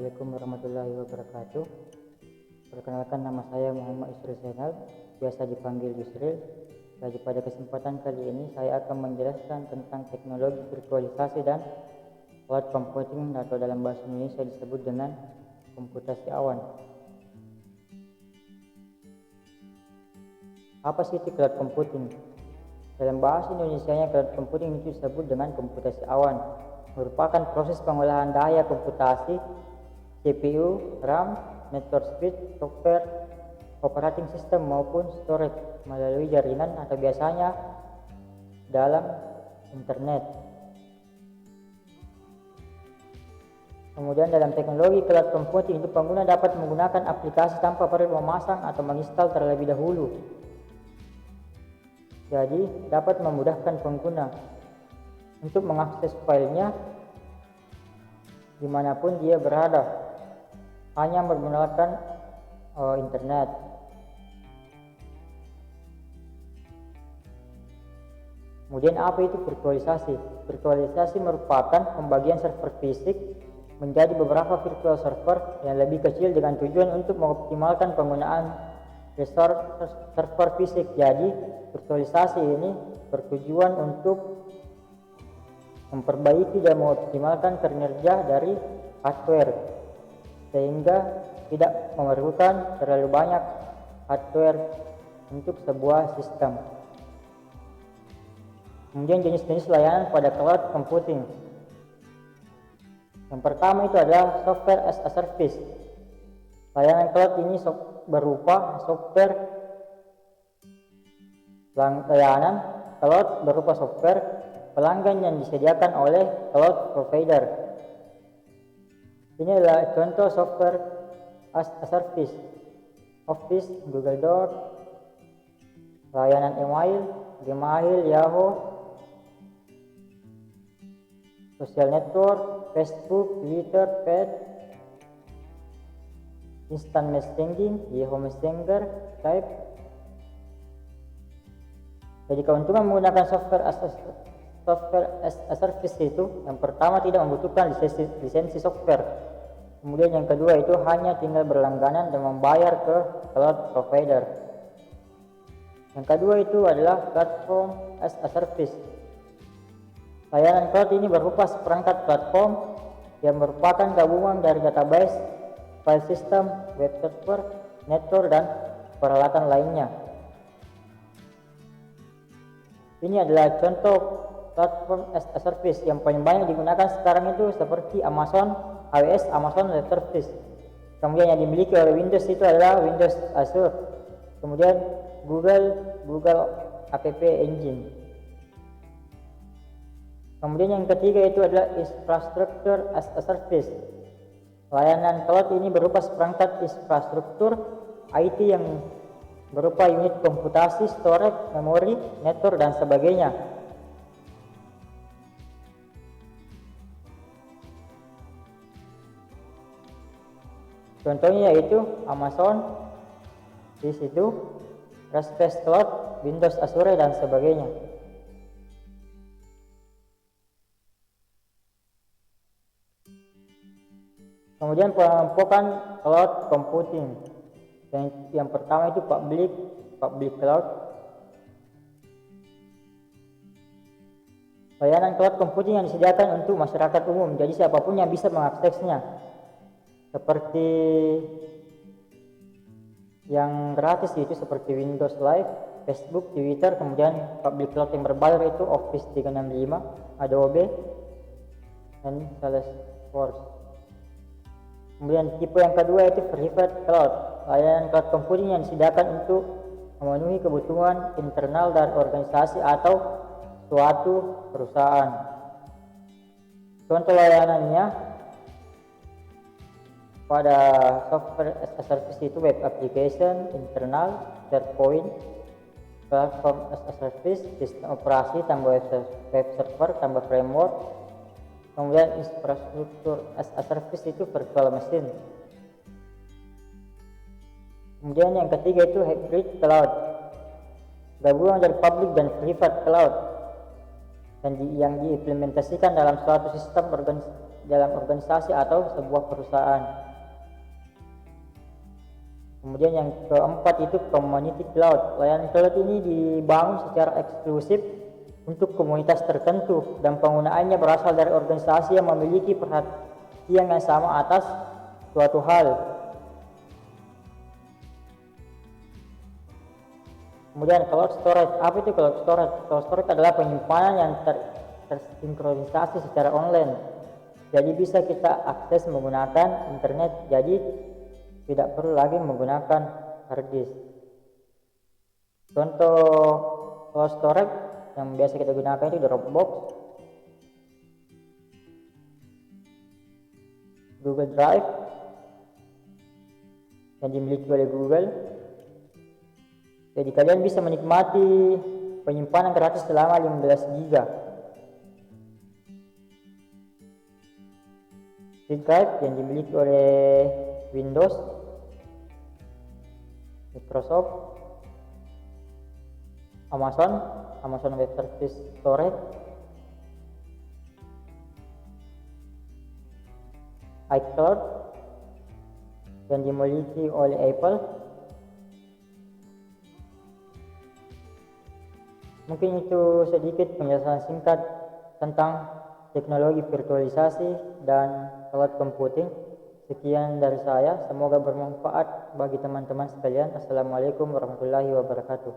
Assalamualaikum warahmatullahi wabarakatuh. Perkenalkan, nama saya Muhammad Yusril Zainal, biasa dipanggil Yusril. Jadi pada kesempatan kali ini saya akan menjelaskan tentang teknologi virtualisasi dan cloud computing, atau dalam bahasa Indonesia disebut dengan komputasi awan. Apa sih itu cloud computing? Dalam bahasa Indonesianya, cloud computing itu disebut dengan komputasi awan, merupakan proses pengolahan daya komputasi CPU, RAM, network speed, software, operating system maupun storage melalui jaringan atau biasanya dalam internet. Kemudian dalam teknologi cloud computing itu pengguna dapat menggunakan aplikasi tanpa perlu memasang atau menginstal terlebih dahulu. Jadi dapat memudahkan pengguna untuk mengakses filenya dimanapun dia berada, hanya menggunakan internet. Kemudian apa itu virtualisasi? Virtualisasi merupakan pembagian server fisik menjadi beberapa virtual server yang lebih kecil dengan tujuan untuk mengoptimalkan penggunaan server fisik. Jadi virtualisasi ini bertujuan untuk memperbaiki dan mengoptimalkan kinerja dari hardware, sehingga tidak memerlukan terlalu banyak hardware untuk sebuah sistem. Kemudian jenis-jenis layanan pada cloud computing. Yang pertama itu adalah software as a service. Layanan cloud ini berupa software layanan cloud berupa software pelanggan yang disediakan oleh cloud provider. Ini adalah contoh software as a service: Office, Google Docs, layanan email, Gmail, Yahoo, social network, Facebook, Twitter, Pet, instant messaging, Yahoo Messenger, Skype. Jadi keuntungan menggunakan software as a service itu, yang pertama tidak membutuhkan lisensi software. Kemudian yang kedua itu hanya tinggal berlangganan dan membayar ke cloud provider. Yang kedua itu adalah platform as a service. Layanan cloud ini berupa seperangkat platform yang merupakan gabungan dari database, file system, web server, network, dan peralatan lainnya. Ini adalah contoh platform as a service yang paling banyak digunakan sekarang itu seperti Amazon AWS, Amazon Web Service. Kemudian yang dimiliki oleh Windows itu adalah Windows Azure. Kemudian Google App Engine. Kemudian yang ketiga itu adalah infrastructure as a service. Layanan cloud ini berupa seperangkat infrastruktur IT yang berupa unit komputasi, storage, memori, network, dan sebagainya. Contohnya yaitu Amazon, di situ Space Cloud, Windows Azure, dan sebagainya. Kemudian pengelompokan cloud computing. Yang pertama itu public cloud. Layanan cloud computing yang disediakan untuk masyarakat umum, jadi siapapun yang bisa mengaksesnya. Seperti yang gratis itu seperti Windows Live, Facebook, Twitter. Kemudian public cloud yang berbayar itu Office 365, Adobe, dan Salesforce. Kemudian tipe yang kedua itu private cloud. Layanan cloud computing yang disediakan untuk memenuhi kebutuhan internal dari organisasi atau suatu perusahaan. Contoh layanannya pada software as a service itu web application, internal, SharePoint, platform as a service, sistem operasi tambah web server tambah framework. Kemudian infrastruktur as a service itu virtual machine. Kemudian yang ketiga itu hybrid cloud, gabungan dari public dan private cloud, dan yang diimplementasikan dalam suatu sistem dalam organisasi atau sebuah perusahaan. Kemudian yang keempat itu community cloud. Layanan cloud ini dibangun secara eksklusif untuk komunitas tertentu dan penggunaannya berasal dari organisasi yang memiliki perhatian yang sama atas suatu hal. Kemudian cloud storage. Apa itu cloud storage? Cloud storage adalah penyimpanan yang tersinkronisasi secara online. Jadi bisa kita akses menggunakan internet. Jadi tidak perlu lagi menggunakan hard disk. Contoh cloud storage yang biasa kita gunakan itu Dropbox, Google Drive yang dimiliki oleh Google. Jadi kalian bisa menikmati penyimpanan gratis selama 15 GB. Drive yang dimiliki oleh Windows, Microsoft, Amazon Web Service Storage, iCloud yang dimiliki oleh Apple. Mungkin itu sedikit penjelasan singkat tentang teknologi virtualisasi dan cloud computing. Sekian dari saya, semoga bermanfaat bagi teman-teman sekalian. Assalamualaikum warahmatullahi wabarakatuh.